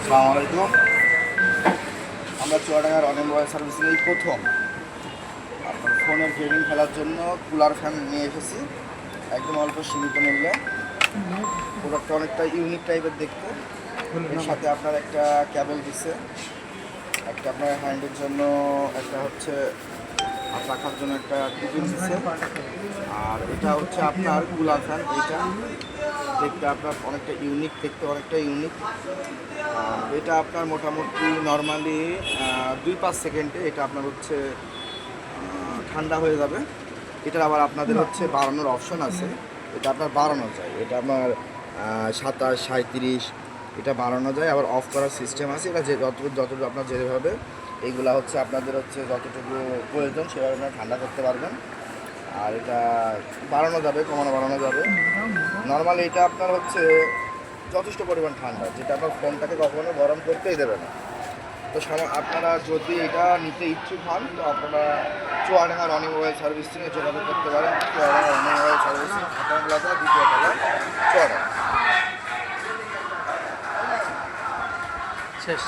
আসসালামু আলাইকুম। আমরা চুয়াডাঙ্গার অনিল মোবাইল সার্ভিসিং এই প্রথম আপনার ফোনের গেমিং খেলার জন্য কুলার ফ্যান নিয়ে এসেছি একদম অল্প সীমিত মূল্যে। প্রোডাক্টটা অনেকটা ইউনিক টাইপের দেখতে। এর সাথে আপনার একটা কেবল দিচ্ছে, একটা আপনার হ্যান্ডের জন্য, একটা হচ্ছে হাত রাখার জন্য একটা টিফিন দিচ্ছে, আর এটা হচ্ছে আপনার কুলার ফ্যান। এইটা দেখতে আপনার অনেকটা ইউনিক, দেখতে অনেকটা ইউনিক। এটা আপনার মোটামুটি নর্মালি 2-5 সেকেন্ডে এটা আপনার হচ্ছে ঠান্ডা হয়ে যাবে। এটার আবার আপনাদের হচ্ছে বাড়ানোর অপশন আছে, এটা আপনার বাড়ানো যায়, এটা আপনার 27, 37 এটা বাড়ানো যায়। আবার অফ করার সিস্টেম আছে, এটা যে যতটুকু আপনার যেভাবে এইগুলা হচ্ছে আপনাদের হচ্ছে যতটুকু প্রয়োজন সেভাবে আপনারা ঠান্ডা করতে পারবেন। আর এটা বাড়ানো যাবে, কমানো বাড়ানো যাবে। নর্মালি এটা আপনার হচ্ছে যথেষ্ট পরিমাণ ঠান্ডা, যেটা আপনার ফোনটাকে কখনো গরম করতেই দেবে না। তো আপনারা যদি এটা নিতে ইচ্ছুক হন তো আপনারা চুয়াডাঙ্গার অনিল মোবাইল সার্ভিসিংয়ে যোগাযোগ করতে পারেন। চুয়াডাঙ্গার অনিল মোবাইল সার্ভিসিং প্লাজা, দ্বিতীয় তলা, চুয়াডাঙ্গা। শেষ।